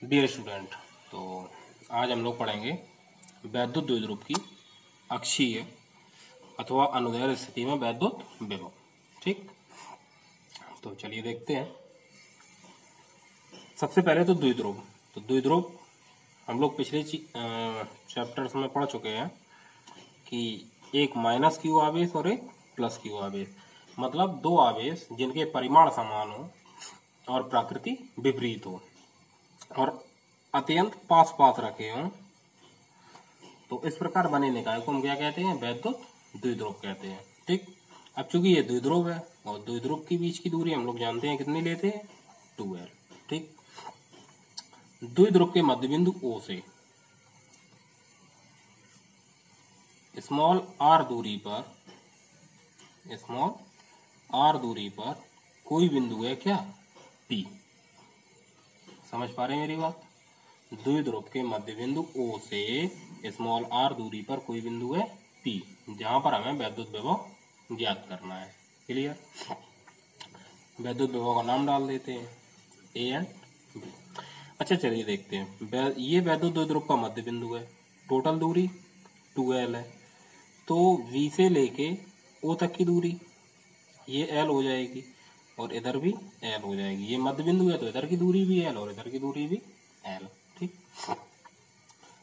Dear student, तो आज हम लोग पढ़ेंगे वैद्युत द्विध्रुव की अक्षीय अथवा अनुदैर्ध्य स्थिति में वैद्युत विभव। ठीक, तो चलिए देखते हैं। सबसे पहले तो द्विध्रुव। तो द्विध्रुव हम लोग पिछले चैप्टर्स में पढ़ चुके हैं कि एक माइनस क्यू आवेश और एक प्लस क्यू आवेश, मतलब दो आवेश जिनके परिमाण समान हो और प्रकृति विपरीत हो और अत्यंत पास पास रखे हों, तो इस प्रकार बने निकाय को हम क्या कहते हैं? वैद्युत द्विध्रुव कहते हैं। ठीक, अब चूंकि ये द्विध्रुव है और द्विध्रुव के बीच की दूरी हम लोग जानते हैं कितनी लेते हैं? 2l। ठीक, द्विध्रुव के मध्य बिंदु O से स्मॉल r दूरी पर कोई बिंदु है क्या? P। समझ पा रहे हैं मेरी बात? द्विध्रुव के मध्य बिंदु O से स्मॉल r दूरी पर कोई बिंदु है P, जहां पर हमें वैद्युत विभव ज्ञात करना है। क्लियर? वैद्युत विभव का नाम डाल देते हैं A एंड B। अच्छा, चलिए देखते हैं। ये वैद्युत द्विध्रुव का मध्य बिंदु है, टोटल दूरी 2l है, तो V से लेके O तक की दूरी ये l हो जाएगी और इधर भी l हो जाएगी। ये मध्य बिंदु है तो इधर की दूरी भी l और इधर की दूरी भी l। ठीक,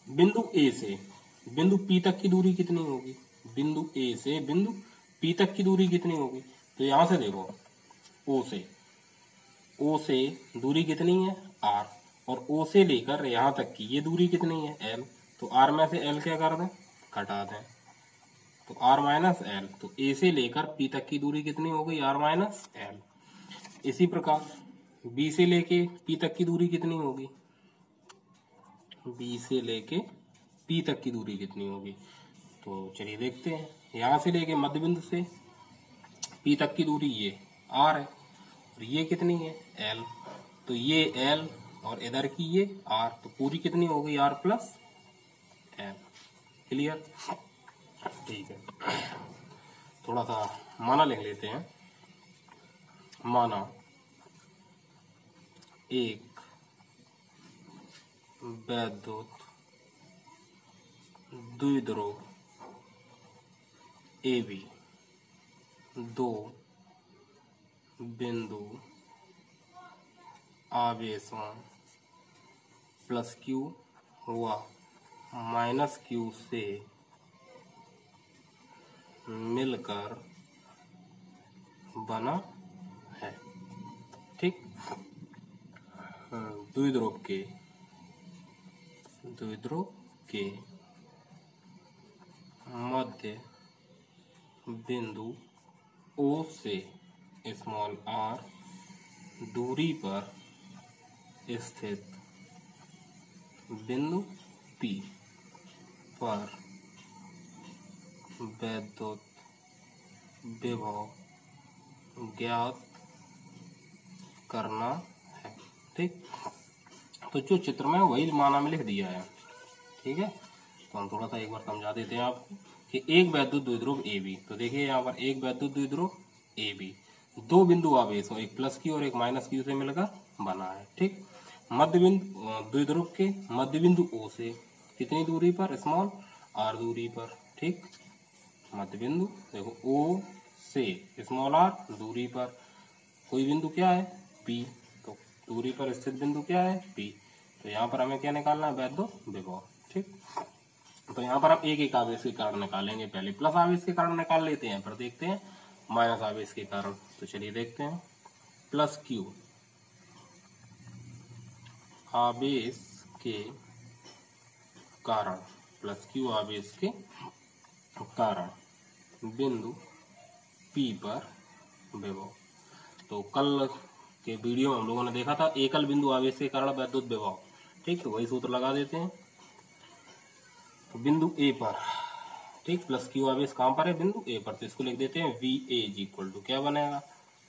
बिंदु A से बिंदु P तक की दूरी कितनी होगी? बिंदु A से बिंदु P तक की दूरी कितनी होगी? तो यहां से देखो, O से दूरी कितनी है? R, और O से लेकर यहां तक की ये दूरी कितनी है? L। तो R में से L क्या कर दें? घटा दें, तो R माइनस L। तो A से लेकर P तक की दूरी कितनी हो गई? R minus L। इसी प्रकार B से लेके P तक की दूरी कितनी होगी? B से लेके P तक की दूरी कितनी होगी? तो चलिए देखते हैं। यहां से लेके मध्य बिंदु से P तक की दूरी ये R है और ये कितनी है? L। तो ये L और इधर की ये R, तो पूरी कितनी हो गई? R plus L। क्लियर? ठीक है, थोड़ा सा माना लिख लेते हैं। माना एक वैद्युत द्विध्रुव AB दो बिंदु आवेशों प्लस Q व माइनस Q से मिलकर बना है। ठीक, द्विध्रुव के मध्य बिंदु O से स्मॉल r दूरी पर स्थित बिंदु P पर वैद्युत विभव ज्ञात करना है। ठीक, तो जो चित्र में वही माना में लिख दिया है। ठीक है, तो हम थोड़ा सा एक बार समझा देते हैं आपको कि एक वैद्युत द्विध्रुव AB। तो देखिए यहाँ पर एक वैद्युत द्विध्रुव AB दो बिंदु आवेश हो, एक प्लस Q और एक माइनस Q से मिलकर बना है। ठीक, मध्य बिंदु द्विध्रुव के मध्य बिंदु O से कितनी दूरी पर? स्मॉल r दूरी पर। ठीक, मध्य बिंदु देखो O से स्मॉल r दूरी पर कोई बिंदु क्या है? P। तो दूरी पर स्थित बिंदु क्या है? P। तो यहाँ पर हमें क्या निकालना है? वैद्युत विभव। ठीक, तो यहाँ पर हम एक एक आवेश के कारण निकालेंगे। पहले प्लस आवेश के कारण निकाल लेते हैं, फिर देखते हैं माइनस आवेश के कारण। तो चलिए देखते हैं। प्लस Q आवेश के कारण, प्लस Q आवेश के कारण बिंदु P पर विभव। तो कल के वीडियो में हम लोगों ने देखा था एकल बिंदु आवेश के कारण वैद्युत विभव। ठीक, तो वही सूत्र लगा देते हैं। तो बिंदु A पर, ठीक, प्लस Q आवेश कहां पर है? बिंदु A पर, तो इसको लिख देते हैं VA इज इक्वल टू क्या बनेगा?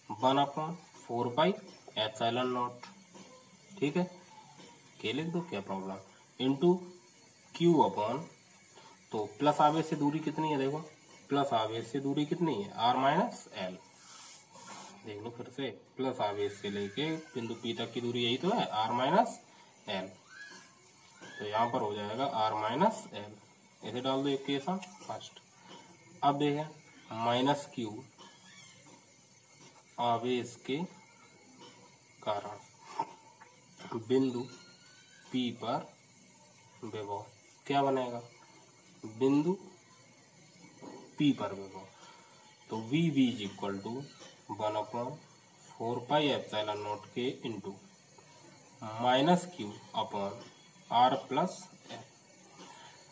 1/4 पाई एप्सिलॉन नॉट। ठीक है, के लिख दो, क्या प्रॉब्लम, इंटू Q अपॉन, तो प्लस आवेश से दूरी कितनी है? देखो प्लस आवेश से दूरी कितनी है? R minus L। देख लो फिर से, प्लस आवेश से लेके बिंदु P तक की दूरी यही तो है, R माइनस L। तो यहाँ पर हो जाएगा r माइनस एल, ऐसे डाल दो इक्वेशन फर्स्ट। अब देखें माइनस क्यू आवेश के कारण बिंदु P पर विभव क्या बनेगा, बिंदु P पर विभव, तो VV इज इक्वल टू 1/4πε0 के into minus Q upon r plus L.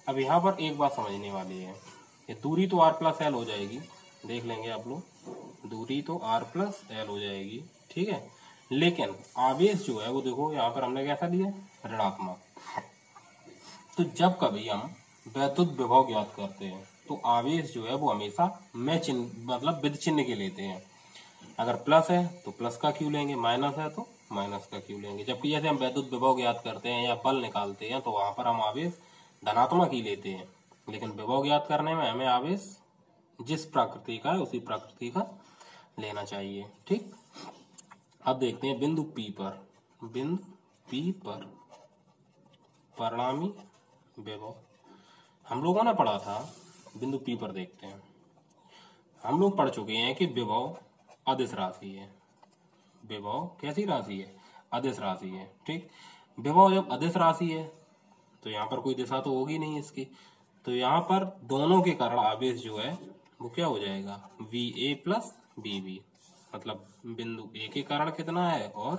अब यहाँ पर एक बात समझने वाली है, ये दूरी तो r प्लस एल हो जाएगी, देख लेंगे आप लोग, दूरी तो r प्लस एल हो जाएगी, ठीक है, लेकिन आवेश जो है वो देखो यहाँ पर हमने कैसा लिया, ऋणात्मक। तो जब कभी हम वैद्युत विभव ज्ञात करते हैं तो आवेश जो है वो हमेशा में चिन्ह मतलब विद चिन्ह के लेते हैं। अगर प्लस है तो प्लस का क्यू लेंगे, माइनस है तो माइनस का क्यू लेंगे। जबकि जैसे हम वैद्युत विभव ज्ञात करते हैं या बल निकालते हैं तो वहां पर हम आवेश धनात्मक ही लेते हैं, लेकिन विभव ज्ञात करने में हमें आवेश जिस प्रकृति का है उसी प्रकृति का लेना चाहिए, ठीक। अब देखते हैं बिंदु P पर, बिंदु P पर परिणामी विभव हम लोगों ने पढ़ा था। बिंदु P पर देखते हैं, हम लोग पढ़ चुके हैं कि विभव अदिश राशि है, विभव कैसी राशि है, अदिश राशि है, ठीक। विभव जब अदिश राशि है तो यहाँ पर कोई दिशा तो होगी नहीं इसकी, तो यहाँ पर दोनों के कारण आवेश जो है वो क्या हो जाएगा, VA प्लस VB, मतलब बिंदु A के कारण कितना है और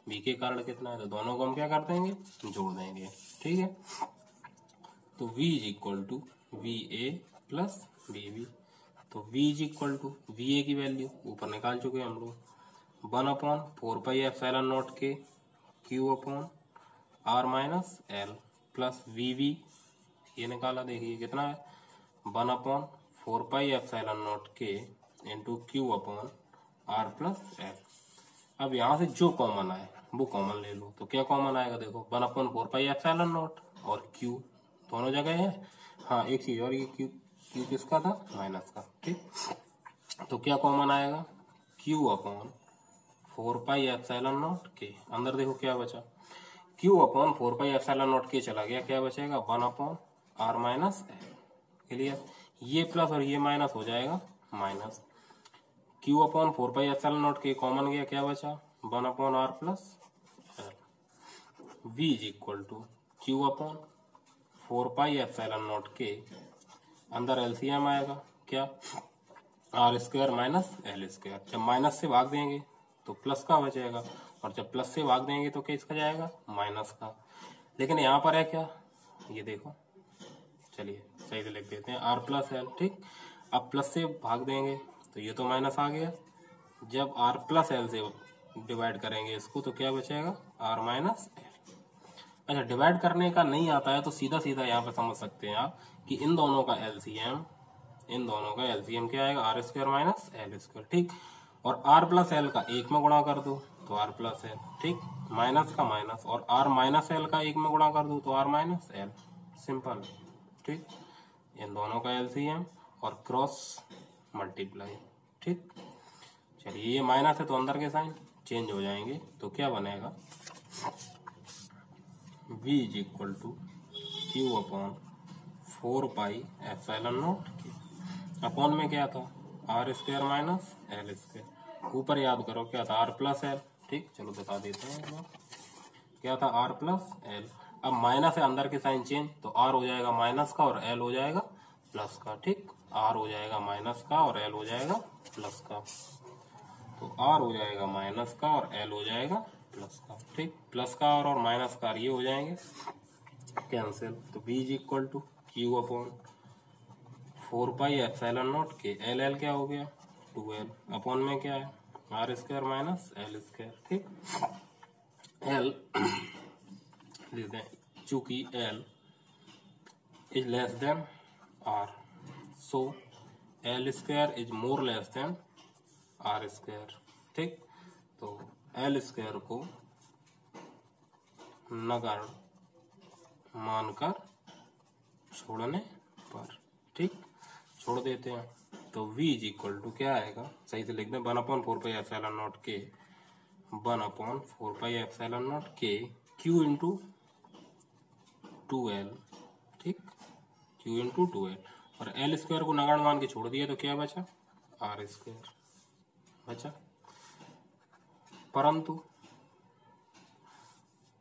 B के कारण कितना है, तो दोनों को हम क्या कर देंगे, जोड़ देंगे, ठीक है। तो V is equal to VA plus VB, तो V is equal to VA की वैल्यू ऊपर निकाल चुके हैं हम लोग, 1/4πε0 के Q upon R minus L plus VB, ये निकाला, देखिए कितना है, 1/4πε0 के into Q upon R plus L. अब यहाँ से जो कॉमन आए वो कॉमन ले लो, तो क्या कॉमन आएगा, देखो 1/4πε0 और Q दोनों जगह है, हाँ एक चीज और, ये Q किसका था, माइनस का, ठीक। तो क्या कॉमन आएगा, Q अपॉन 4πε0 के, अंदर देखो क्या बचा, Q अपॉन 4πε0 के चला गया, क्या बचेगा, 1/r माइनस एल, क्लियर। ये प्लस और ये माइनस हो जाएगा माइनस, Q अपॉन 4πε0 के कॉमन गया, क्या बचा, 1/r plus L. V is equal to Q upon 4πε0 के, अंदर एलसीएम आएगा क्या, R square minus L square, जब माइनस से भाग देंगे तो प्लस का बचेगा, और जब प्लस से भाग देंगे तो किसका जाएगा, माइनस का। लेकिन यहाँ पर है क्या, ये देखो, चलिए सही से लिख देते हैं, आर प्लस एल, ठीक। अब प्लस से भाग देंगे तो ये तो माइनस आ गया, जब आर प्लस एल से डिवाइड करेंगे इसको तो क्या बचेगा, आर माइनस एल। अच्छा, डिवाइड करने का नहीं आता है तो सीधा सीधा यहाँ पे समझ सकते हैं आप कि इन दोनों का एलसीएम, इन दोनों का एलसीएम क्या आएगा, R square minus L square, ठीक। और आर प्लस एल का एक में गुणा कर दो तो आर प्लस एल, ठीक, माइनस का माइनस, और आर माइनस एल का एक में गुणा कर दो तो आर माइनस एल, सिंपल, ठीक। इन दोनों का एलसीएम और क्रॉस मल्टीप्लाई, ठीक। चलिए ये माइनस है तो अंदर के साइन चेंज हो जाएंगे, तो क्या बनेगा, V is equal to Q upon 4πε0 के, अपॉन में क्या था, R square minus L square, ऊपर याद करो क्या था, आर प्लस एल, ठीक। चलो बता देते हैं क्या था, आर प्लस एल। अब माइनस है, अंदर के साइन चेंज, तो आर हो जाएगा माइनस का और एल हो जाएगा प्लस का, ठीक। आर हो जाएगा माइनस का और एल हो जाएगा प्लस का, तो आर हो जाएगा माइनस का और एल हो जाएगा प्लस का, ठीक। प्लस का और माइनस का ये हो जाएंगे कैंसिल, तो V is equal to Q upon 4πε0 के, एल एल क्या हो गया, 2l, अपॉन में क्या है, R square minus L square, ठीक। एल लिख दें, चूंकि L is less than R, so L square is more less than R square, ठीक। तो एल स्क्वायर को नगण्य मानकर छोड़ने पर, ठीक, छोड़ देते हैं, तो V इज इक्वल टू क्या आएगा, सही से लिख दें, 1/4πε0 के, 1/4πε0 के Q इंटू 2 2L, ठीक, Q इंटू 2L, और L स्क्वायर को नगण्य मान के छोड़ दिया तो क्या बचा, R स्क्वायर बचा। परंतु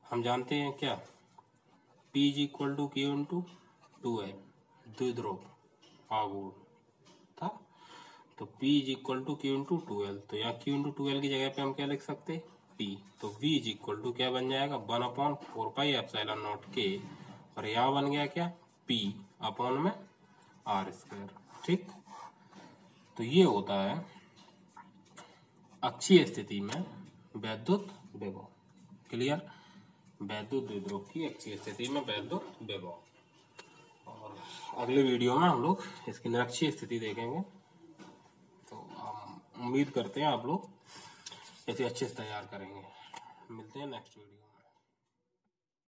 हम जानते हैं क्या, P is equal to Q into 2L, द्विध्रुव आघूर्ण था, तो P is equal to Q into 2L, तो यहाँ Q इंटू 2L की जगह पे हम क्या लिख सकते हैं, P, तो V इज इक्वल टू क्या बन जाएगा, 1/4πε0 K, और यहाँ बन गया क्या, P अपॉन में R स्क्वायर, ठीक। तो ये होता है अक्षीय स्थिति में वैद्युत विभव, क्लियर, वैद्युत द्विध्रुव की अक्षीय स्थिति में वैद्युत विभव। और अगले वीडियो में हम लोग इसकी निरक्षीय स्थिति देखेंगे। तो उम्मीद करते हैं आप लोग ऐसे अच्छे से तैयार करेंगे। मिलते हैं नेक्स्ट वीडियो में।